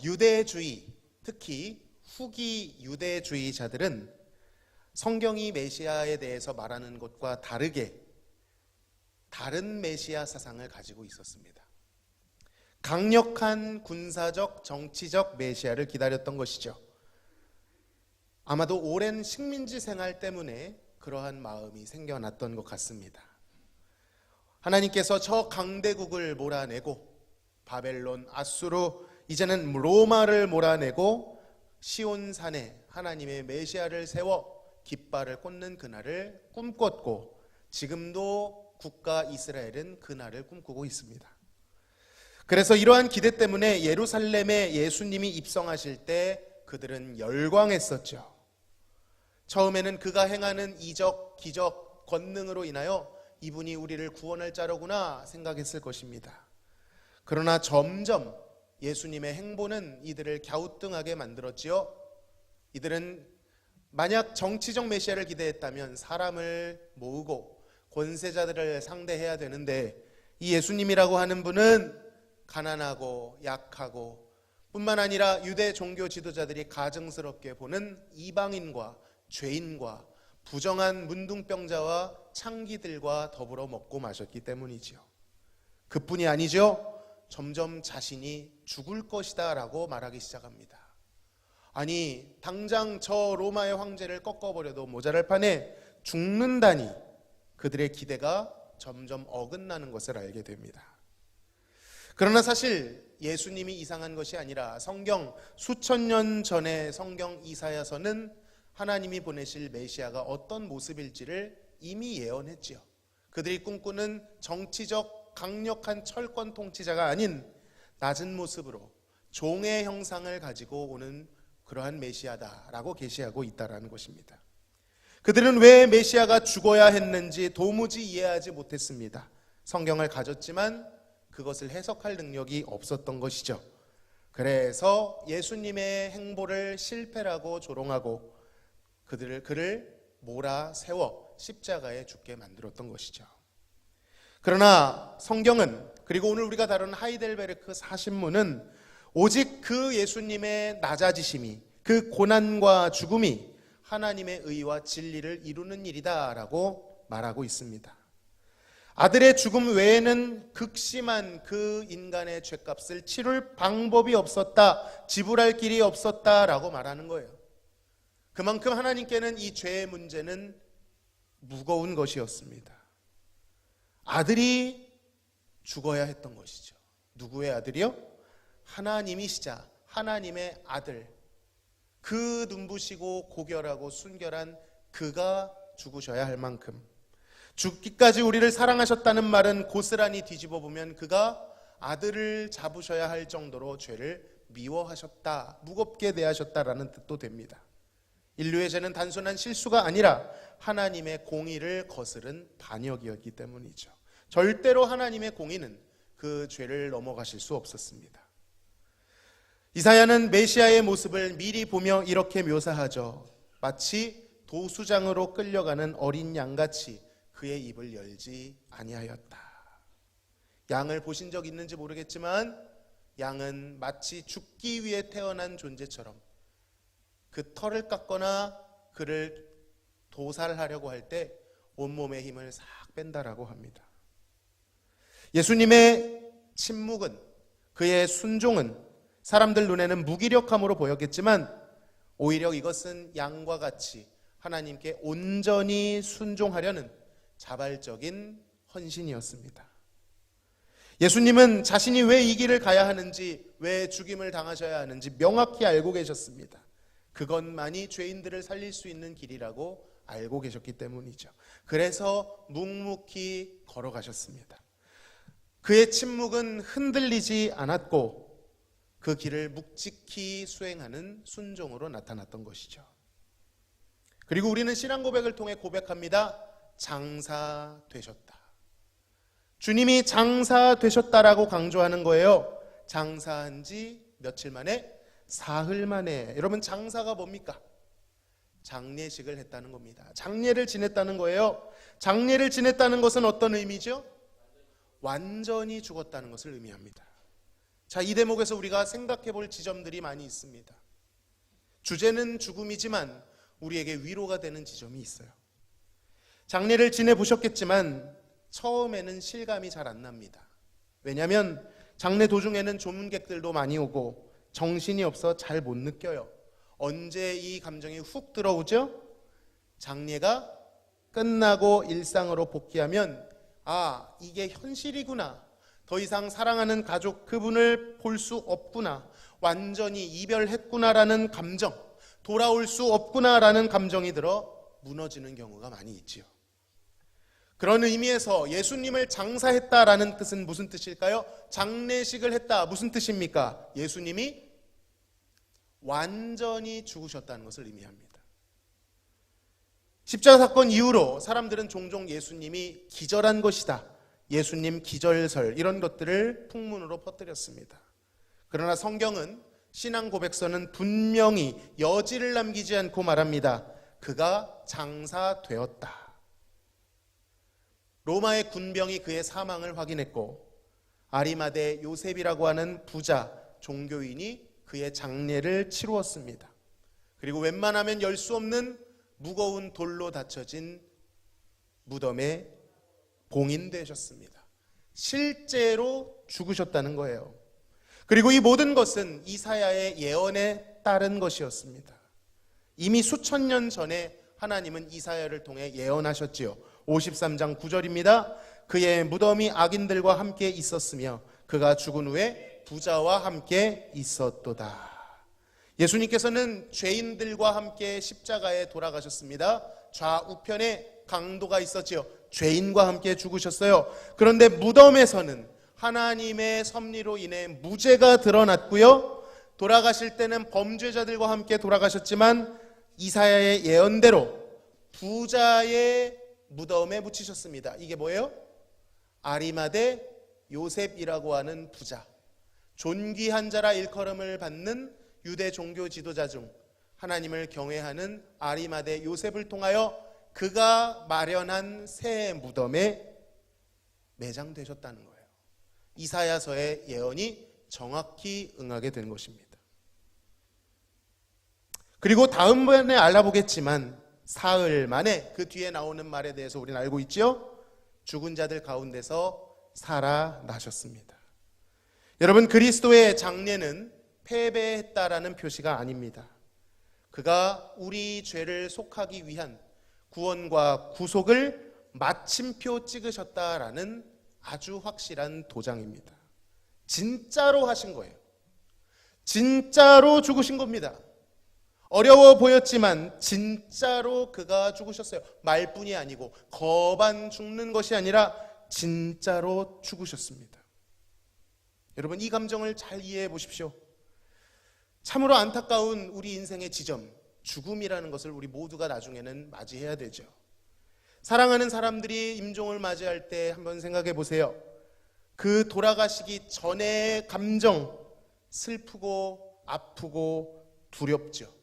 유대주의, 특히 후기 유대주의자들은 성경이 메시아에 대해서 말하는 것과 다르게 다른 메시아 사상을 가지고 있었습니다. 강력한 군사적, 정치적 메시아를 기다렸던 것이죠. 아마도 오랜 식민지 생활 때문에 그러한 마음이 생겨났던 것 같습니다. 하나님께서 저 강대국을 몰아내고 바벨론, 아수르, 이제는 로마를 몰아내고 시온산에 하나님의 메시아를 세워 깃발을 꽂는 그날을 꿈꿨고 지금도 국가 이스라엘은 그날을 꿈꾸고 있습니다. 그래서 이러한 기대 때문에 예루살렘에 예수님이 입성하실 때 그들은 열광했었죠. 처음에는 그가 행하는 이적, 기적, 권능으로 인하여 이분이 우리를 구원할 자로구나 생각했을 것입니다. 그러나 점점 예수님의 행보는 이들을 갸우뚱하게 만들었지요. 이들은 만약 정치적 메시아를 기대했다면 사람을 모으고 권세자들을 상대해야 되는데 이 예수님이라고 하는 분은 가난하고 약하고 뿐만 아니라 유대 종교 지도자들이 가증스럽게 보는 이방인과 죄인과 부정한 문둥병자와 창기들과 더불어 먹고 마셨기 때문이지요. 그뿐이 아니죠. 점점 자신이 죽을 것이다 라고 말하기 시작합니다. 아니, 당장 저 로마의 황제를 꺾어버려도 모자랄 판에 죽는다니 그들의 기대가 점점 어긋나는 것을 알게 됩니다. 그러나 사실 예수님이 이상한 것이 아니라 성경 수천 년 전의 성경 이사야서는 하나님이 보내실 메시아가 어떤 모습일지를 이미 예언했지요. 그들이 꿈꾸는 정치적 강력한 철권 통치자가 아닌 낮은 모습으로 종의 형상을 가지고 오는 그러한 메시아다라고 계시하고 있다라는 것입니다. 그들은 왜 메시아가 죽어야 했는지 도무지 이해하지 못했습니다. 성경을 가졌지만 그것을 해석할 능력이 없었던 것이죠. 그래서 예수님의 행보를 실패라고 조롱하고 그를 몰아세워 십자가에 죽게 만들었던 것이죠. 그러나 성경은, 그리고 오늘 우리가 다루는 하이델베르크 사신문은 오직 그 예수님의 낮아지심이, 그 고난과 죽음이 하나님의 의와 진리를 이루는 일이다라고 말하고 있습니다. 아들의 죽음 외에는 극심한 그 인간의 죄값을 치룰 방법이 없었다, 지불할 길이 없었다라고 말하는 거예요. 그만큼 하나님께는 이 죄의 문제는 무거운 것이었습니다. 아들이 죽어야 했던 것이죠. 누구의 아들이요? 하나님이시자 하나님의 아들, 그 눈부시고 고결하고 순결한 그가 죽으셔야 할 만큼, 죽기까지 우리를 사랑하셨다는 말은 고스란히 뒤집어 보면 그가 아들을 잡으셔야 할 정도로 죄를 미워하셨다, 무겁게 대하셨다라는 뜻도 됩니다. 인류의 죄는 단순한 실수가 아니라 하나님의 공의를 거스른 반역이었기 때문이죠. 절대로 하나님의 공의는 그 죄를 넘어가실 수 없었습니다. 이사야는 메시아의 모습을 미리 보며 이렇게 묘사하죠. 마치 도수장으로 끌려가는 어린 양같이 그의 입을 열지 아니하였다. 양을 보신 적 있는지 모르겠지만 양은 마치 죽기 위해 태어난 존재처럼 그 털을 깎거나 그를 도살하려고 할 때 온몸의 힘을 싹 뺀다라고 합니다. 예수님의 침묵은, 그의 순종은 사람들 눈에는 무기력함으로 보였겠지만 오히려 이것은 양과 같이 하나님께 온전히 순종하려는 자발적인 헌신이었습니다. 예수님은 자신이 왜 이 길을 가야 하는지, 왜 죽임을 당하셔야 하는지 명확히 알고 계셨습니다. 그것만이 죄인들을 살릴 수 있는 길이라고 알고 계셨기 때문이죠. 그래서 묵묵히 걸어가셨습니다. 그의 침묵은 흔들리지 않았고 그 길을 묵직히 수행하는 순종으로 나타났던 것이죠. 그리고 우리는 신앙 고백을 통해 고백합니다. 장사 되셨다. 주님이 장사 되셨다라고 강조하는 거예요. 장사한 지 며칠 만에? 사흘 만에. 여러분, 장사가 뭡니까? 장례식을 했다는 겁니다. 장례를 지냈다는 거예요. 장례를 지냈다는 것은 어떤 의미죠? 완전히 죽었다는 것을 의미합니다. 자, 이 대목에서 우리가 생각해 볼 지점들이 많이 있습니다. 주제는 죽음이지만 우리에게 위로가 되는 지점이 있어요. 장례를 지내보셨겠지만 처음에는 실감이 잘 안 납니다. 왜냐하면 장례 도중에는 조문객들도 많이 오고 정신이 없어 잘 못 느껴요. 언제 이 감정이 훅 들어오죠? 장례가 끝나고 일상으로 복귀하면 아, 이게 현실이구나. 더 이상 사랑하는 가족 그분을 볼 수 없구나. 완전히 이별했구나라는 감정, 돌아올 수 없구나라는 감정이 들어 무너지는 경우가 많이 있지요. 그런 의미에서 예수님을 장사했다라는 뜻은 무슨 뜻일까요? 장례식을 했다. 무슨 뜻입니까? 예수님이 완전히 죽으셨다는 것을 의미합니다. 십자가 사건 이후로 사람들은 종종 예수님이 기절한 것이다, 예수님 기절설, 이런 것들을 풍문으로 퍼뜨렸습니다. 그러나 성경은, 신앙 고백서는 분명히 여지를 남기지 않고 말합니다. 그가 장사되었다. 로마의 군병이 그의 사망을 확인했고 아리마대 요셉이라고 하는 부자 종교인이 그의 장례를 치루었습니다. 그리고 웬만하면 열 수 없는 무거운 돌로 닫혀진 무덤에 봉인되셨습니다. 실제로 죽으셨다는 거예요. 그리고 이 모든 것은 이사야의 예언에 따른 것이었습니다. 이미 수천 년 전에 하나님은 이사야를 통해 예언하셨지요. 53장 9절입니다. 그의 무덤이 악인들과 함께 있었으며 그가 죽은 후에 부자와 함께 있었도다. 예수님께서는 죄인들과 함께 십자가에 돌아가셨습니다. 좌우편에 강도가 있었지요. 죄인과 함께 죽으셨어요. 그런데 무덤에서는 하나님의 섭리로 인해 무죄가 드러났고요. 돌아가실 때는 범죄자들과 함께 돌아가셨지만 이사야의 예언대로 부자의 무덤에 묻히셨습니다. 이게 뭐예요? 아리마대 요셉이라고 하는 부자, 존귀한 자라 일컬음을 받는 유대 종교 지도자 중 하나님을 경외하는 아리마대 요셉을 통하여 그가 마련한 새 무덤에 매장되셨다는 거예요. 이사야서의 예언이 정확히 응하게 된 것입니다. 그리고 다음번에 알아보겠지만 사흘 만에 그 뒤에 나오는 말에 대해서 우리는 알고 있죠? 죽은 자들 가운데서 살아나셨습니다. 여러분, 그리스도의 장례는 패배했다라는 표시가 아닙니다. 그가 우리 죄를 속하기 위한 구원과 구속을 마침표 찍으셨다라는 아주 확실한 도장입니다. 진짜로 하신 거예요. 진짜로 죽으신 겁니다. 어려워 보였지만 진짜로 그가 죽으셨어요. 말뿐이 아니고 거반 죽는 것이 아니라 진짜로 죽으셨습니다. 여러분, 이 감정을 잘 이해해 보십시오. 참으로 안타까운 우리 인생의 지점, 죽음이라는 것을 우리 모두가 나중에는 맞이해야 되죠. 사랑하는 사람들이 임종을 맞이할 때 한번 생각해 보세요. 그 돌아가시기 전의 감정, 슬프고 아프고 두렵죠.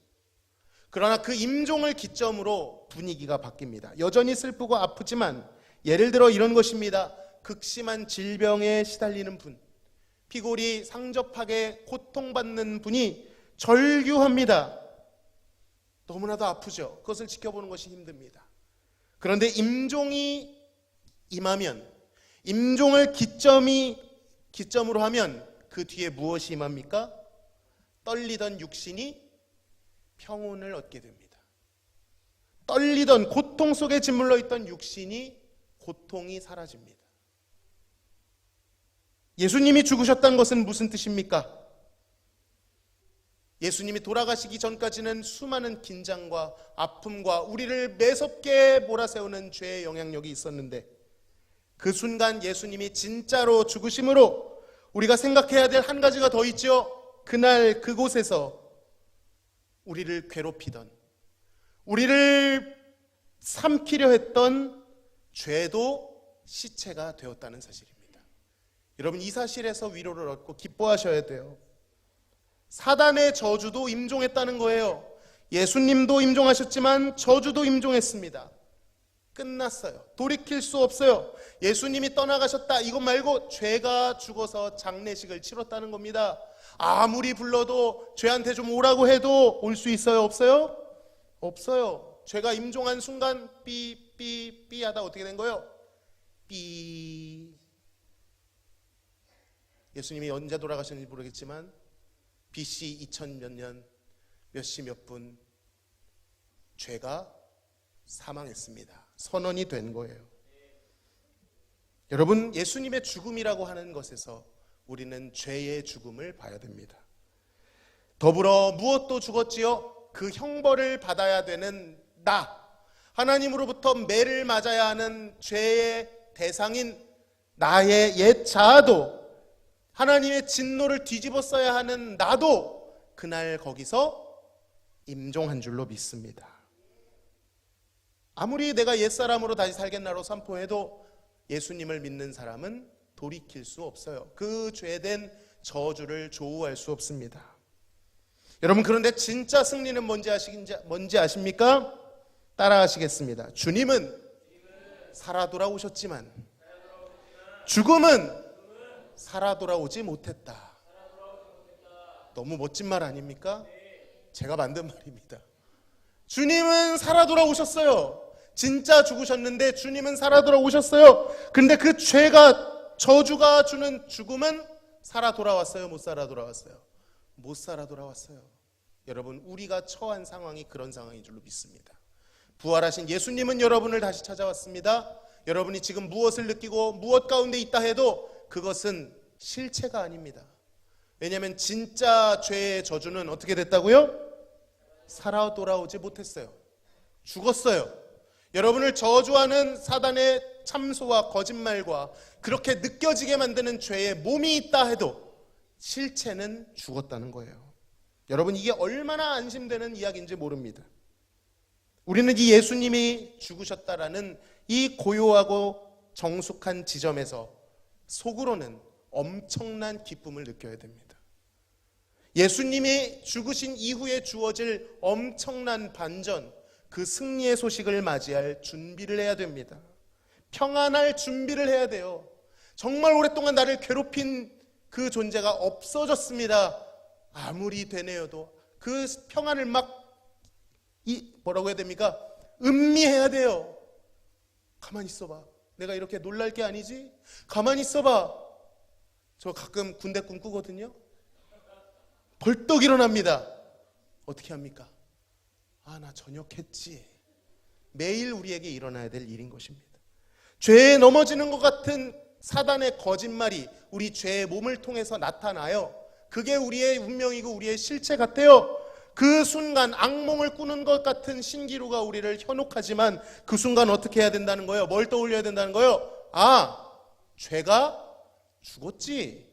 그러나 그 임종을 기점으로 분위기가 바뀝니다. 여전히 슬프고 아프지만 예를 들어 이런 것입니다. 극심한 질병에 시달리는 분, 피골이 상접하게 고통받는 분이 절규합니다. 너무나도 아프죠. 그것을 지켜보는 것이 힘듭니다. 그런데 임종이 임하면, 임종을 기점으로 하면 그 뒤에 무엇이 임합니까? 떨리던 육신이 평온을 얻게 됩니다. 떨리던 고통 속에 짓물러 있던 육신이 고통이 사라집니다. 예수님이 죽으셨다는 것은 무슨 뜻입니까? 예수님이 돌아가시기 전까지는 수많은 긴장과 아픔과 우리를 매섭게 몰아세우는 죄의 영향력이 있었는데 그 순간 예수님이 진짜로 죽으심으로 우리가 생각해야 될 한 가지가 더 있죠. 그날 그곳에서 우리를 괴롭히던, 우리를 삼키려 했던 죄도 시체가 되었다는 사실입니다. 여러분, 이 사실에서 위로를 얻고 기뻐하셔야 돼요. 사단의 저주도 임종했다는 거예요. 예수님도 임종하셨지만 저주도 임종했습니다. 끝났어요. 돌이킬 수 없어요. 예수님이 떠나가셨다 이것 말고 죄가 죽어서 장례식을 치렀다는 겁니다. 아무리 불러도 죄한테 좀 오라고 해도 올 수 있어요? 없어요? 없어요. 죄가 임종한 순간 삐 하다 어떻게 된 거예요? 삐. 예수님이 언제 돌아가셨는지 모르겠지만 BC 2000 몇 년 몇 시 몇 분 죄가 사망했습니다. 선언이 된 거예요. 여러분, 예수님의 죽음이라고 하는 것에서 우리는 죄의 죽음을 봐야 됩니다. 더불어 무엇도 죽었지요? 그 형벌을 받아야 되는 나, 하나님으로부터 매를 맞아야 하는 죄의 대상인 나의 옛 자아도, 하나님의 진노를 뒤집어 써야 하는 나도 그날 거기서 임종한 줄로 믿습니다. 아무리 내가 옛사람으로 다시 살겠나로 선포해도 예수님을 믿는 사람은 돌이킬 수 없어요. 그 죄된 저주를 조우할 수 없습니다. 여러분, 그런데 진짜 승리는 뭔지 아십니까? 따라하시겠습니다. 주님은 살아 돌아오셨지만 죽음은 살아 돌아오지 못했다. 너무 멋진 말 아닙니까? 제가 만든 말입니다. 주님은 살아 돌아오셨어요. 진짜 죽으셨는데 주님은 살아 돌아오셨어요. 근데 그 죄가, 저주가 주는 죽음은 살아 돌아왔어요? 못 살아 돌아왔어요? 못 살아 돌아왔어요. 여러분, 우리가 처한 상황이 그런 상황인 줄로 믿습니다. 부활하신 예수님은 여러분을 다시 찾아왔습니다. 여러분이 지금 무엇을 느끼고 무엇 가운데 있다 해도 그것은 실체가 아닙니다. 왜냐하면 진짜 죄의 저주는 어떻게 됐다고요? 살아 돌아오지 못했어요. 죽었어요. 여러분을 저주하는 사단의 참소와 거짓말과 그렇게 느껴지게 만드는 죄의 몸이 있다 해도 실체는 죽었다는 거예요. 여러분, 이게 얼마나 안심되는 이야기인지 모릅니다. 우리는 이 예수님이 죽으셨다라는 이 고요하고 정숙한 지점에서 속으로는 엄청난 기쁨을 느껴야 됩니다. 예수님이 죽으신 이후에 주어질 엄청난 반전, 그 승리의 소식을 맞이할 준비를 해야 됩니다. 평안할 준비를 해야 돼요. 정말 오랫동안 나를 괴롭힌 그 존재가 없어졌습니다. 아무리 되뇌어도 그 평안을 뭐라고 해야 됩니까? 음미해야 돼요. 가만히 있어봐. 내가 이렇게 놀랄 게 아니지? 가만히 있어봐. 저 가끔 군대 꿈 꾸거든요. 벌떡 일어납니다. 어떻게 합니까? 나 전역했지. 매일 우리에게 일어나야 될 일인 것입니다. 죄에 넘어지는 것 같은 사단의 거짓말이 우리 죄의 몸을 통해서 나타나요. 그게 우리의 운명이고 우리의 실체 같아요. 그 순간 악몽을 꾸는 것 같은 신기루가 우리를 현혹하지만 그 순간 어떻게 해야 된다는 거예요? 뭘 떠올려야 된다는 거예요? 죄가 죽었지.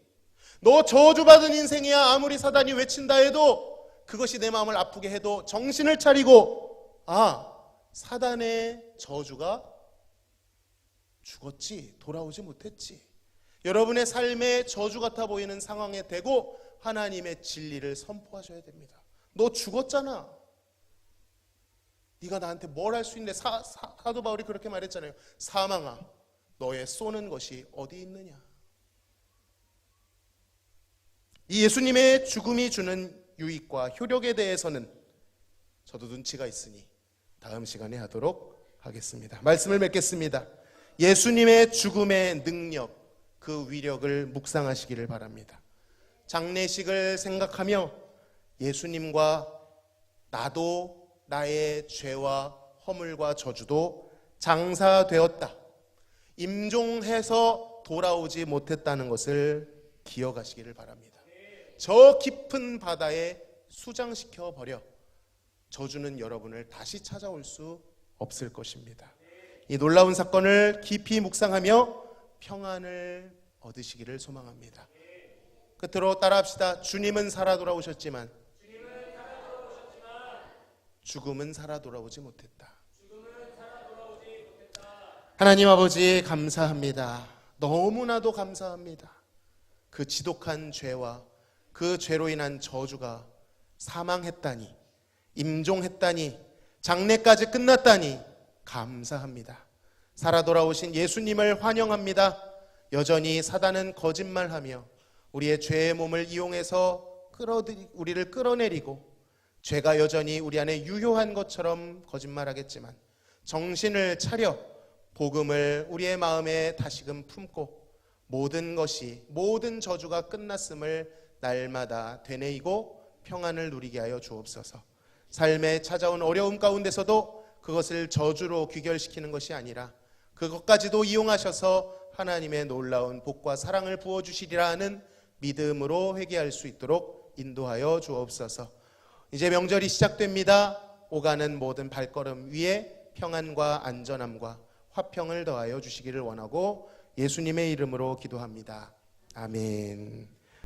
너 저주받은 인생이야. 아무리 사단이 외친다 해도, 그것이 내 마음을 아프게 해도 정신을 차리고 사단의 저주가 죽었지. 돌아오지 못했지. 여러분의 삶의 저주 같아 보이는 상황에 대고 하나님의 진리를 선포하셔야 됩니다. 너 죽었잖아. 네가 나한테 뭘 할 수 있는데. 사도 바울이 그렇게 말했잖아요. 사망아, 너의 쏘는 것이 어디 있느냐. 이 예수님의 죽음이 주는 유익과 효력에 대해서는 저도 눈치가 있으니 다음 시간에 하도록 하겠습니다. 말씀을 맺겠습니다. 예수님의 죽음의 능력, 그 위력을 묵상하시기를 바랍니다. 장례식을 생각하며 예수님과 나도 나의 죄와 허물과 저주도 장사되었다, 임종해서 돌아오지 못했다는 것을 기억하시기를 바랍니다. 저 깊은 바다에 수장시켜 버려 저주는 여러분을 다시 찾아올 수 없을 것입니다. 이 놀라운 사건을 깊이 묵상하며 평안을 얻으시기를 소망합니다. 끝으로 따라합시다. 주님은 살아 돌아오셨지만 죽음은 살아 돌아오지 못했다. 하나님 아버지, 감사합니다. 너무나도 감사합니다. 그 지독한 죄와 그 죄로 인한 저주가 사망했다니, 임종했다니, 장례까지 끝났다니 감사합니다. 살아 돌아오신 예수님을 환영합니다. 여전히 사단은 거짓말하며 우리의 죄의 몸을 이용해서 우리를 끌어내리고 죄가 여전히 우리 안에 유효한 것처럼 거짓말하겠지만 정신을 차려 복음을 우리의 마음에 다시금 품고 모든 저주가 끝났음을 날마다 되뇌이고 평안을 누리게 하여 주옵소서. 삶에 찾아온 어려움 가운데서도 그것을 저주로 귀결시키는 것이 아니라 그것까지도 이용하셔서 하나님의 놀라운 복과 사랑을 부어주시리라 하는 믿음으로 회개할 수 있도록 인도하여 주옵소서. 이제 명절이 시작됩니다. 오가는 모든 발걸음 위에 평안과 안전함과 화평을 더하여 주시기를 원하고 예수님의 이름으로 기도합니다. 아멘.